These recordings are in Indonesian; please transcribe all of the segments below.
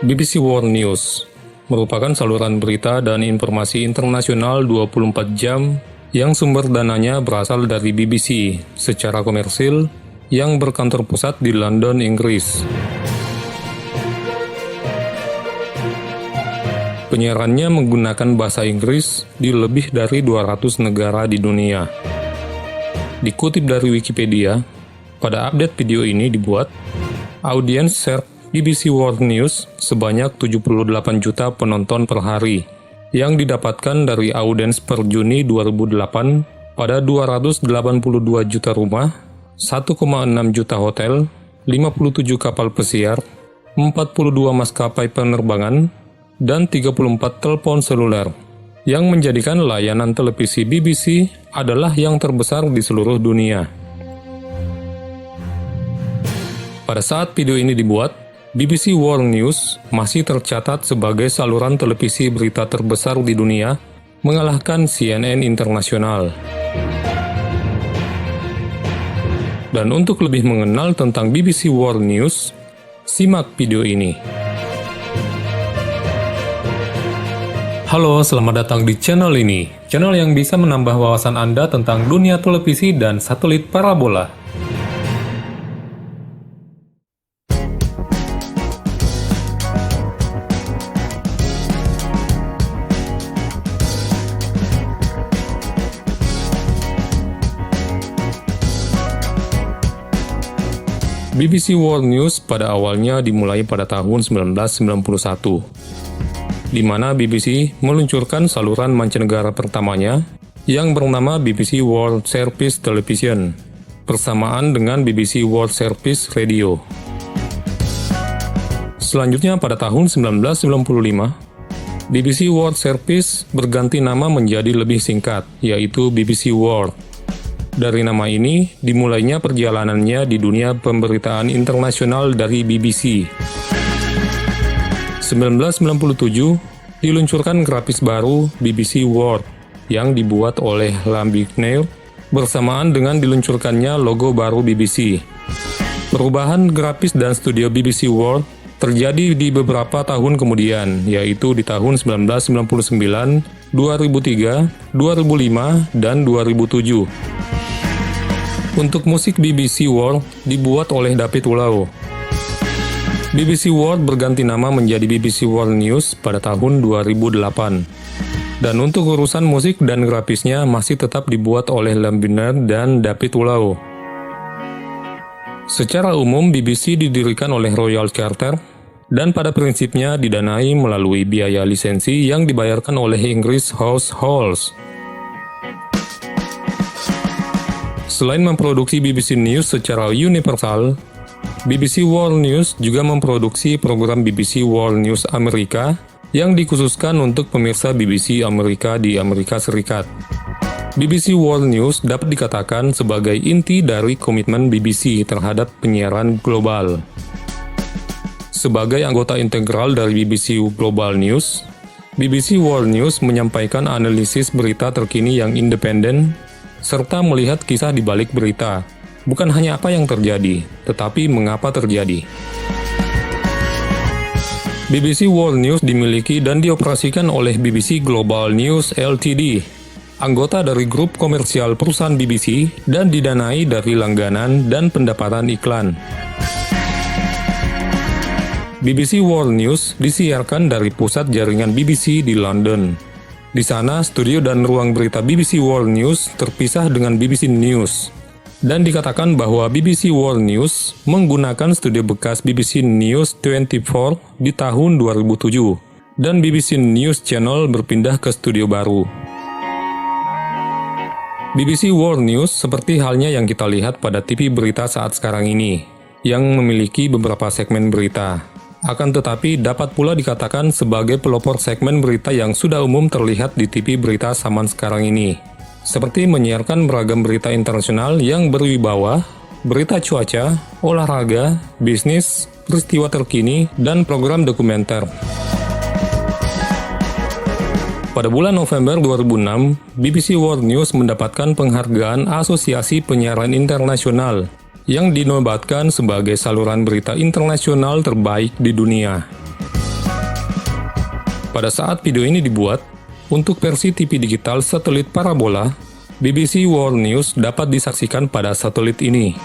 BBC World News merupakan saluran berita dan informasi internasional 24 jam yang sumber dananya berasal dari BBC secara komersil yang berkantor pusat di London, Inggris. Penyiarannya menggunakan bahasa Inggris di lebih dari 200 negara di dunia. Dikutip dari Wikipedia, pada update video ini dibuat, audiens share BBC World News sebanyak 78 juta penonton per hari, yang didapatkan dari audiens per Juni 2008 pada 282 juta rumah, 1,6 juta hotel, 57 kapal pesiar, 42 maskapai penerbangan, dan 34 telepon seluler, yang menjadikan layanan televisi BBC adalah yang terbesar di seluruh dunia. Pada saat video ini dibuat, BBC World News masih tercatat sebagai saluran televisi berita terbesar di dunia, mengalahkan CNN Internasional. Dan untuk lebih mengenal tentang BBC World News, simak video ini. Halo, selamat datang di channel ini. Channel yang bisa menambah wawasan Anda tentang dunia televisi dan satelit parabola. BBC World News pada awalnya dimulai pada tahun 1991, di mana BBC meluncurkan saluran mancanegara pertamanya yang bernama BBC World Service Television, bersamaan dengan BBC World Service Radio. Selanjutnya pada tahun 1995, BBC World Service berganti nama menjadi lebih singkat, yaitu BBC World. Dari nama ini, dimulainya perjalanannya di dunia pemberitaan internasional dari BBC. 1997, diluncurkan grafis baru BBC World yang dibuat oleh Lambert bersamaan dengan diluncurkannya logo baru BBC. Perubahan grafis dan studio BBC World terjadi di beberapa tahun kemudian, yaitu di tahun 1999, 2003, 2005, dan 2007. Untuk musik BBC World dibuat oleh David Willow. BBC World berganti nama menjadi BBC World News pada tahun 2008. Dan untuk urusan musik dan grafisnya masih tetap dibuat oleh Lambert dan David Willow. Secara umum, BBC didirikan oleh Royal Charter dan pada prinsipnya didanai melalui biaya lisensi yang dibayarkan oleh English Households. Selain memproduksi BBC News secara universal, BBC World News juga memproduksi program BBC World News Amerika yang dikhususkan untuk pemirsa BBC Amerika di Amerika Serikat. BBC World News dapat dikatakan sebagai inti dari komitmen BBC terhadap penyiaran global. Sebagai anggota integral dari BBC Global News, BBC World News menyampaikan analisis berita terkini yang independen, serta melihat kisah di balik berita, bukan hanya apa yang terjadi, tetapi mengapa terjadi. BBC World News dimiliki dan dioperasikan oleh BBC Global News Ltd, anggota dari grup komersial perusahaan BBC dan didanai dari langganan dan pendapatan iklan. BBC World News disiarkan dari pusat jaringan BBC di London. Di sana, studio dan ruang berita BBC World News terpisah dengan BBC News. Dan dikatakan bahwa BBC World News menggunakan studio bekas BBC News 24 di tahun 2007, dan BBC News Channel berpindah ke studio baru. BBC World News seperti halnya yang kita lihat pada TV berita saat sekarang ini, yang memiliki beberapa segmen berita. Akan tetapi dapat pula dikatakan sebagai pelopor segmen berita yang sudah umum terlihat di TV berita zaman sekarang ini, seperti menyiarkan beragam berita internasional yang berwibawa, berita cuaca, olahraga, bisnis, peristiwa terkini, dan program dokumenter. Pada bulan November 2006, BBC World News mendapatkan penghargaan Asosiasi Penyiaran Internasional yang dinobatkan sebagai saluran berita internasional terbaik di dunia. Pada saat video ini dibuat, untuk versi TV digital satelit parabola, BBC World News dapat disaksikan pada satelit ini.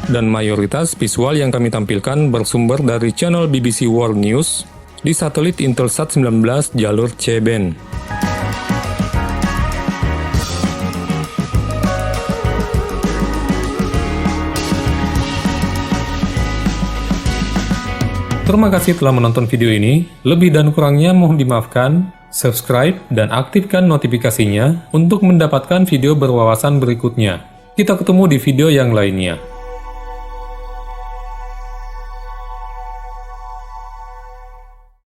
Dan mayoritas visual yang kami tampilkan bersumber dari channel BBC World News di satelit Intelsat 19 jalur C-band. Terima kasih telah menonton video ini. Lebih dan kurangnya mohon dimaafkan. Subscribe dan aktifkan notifikasinya untuk mendapatkan video berwawasan berikutnya. Kita ketemu di video yang lainnya.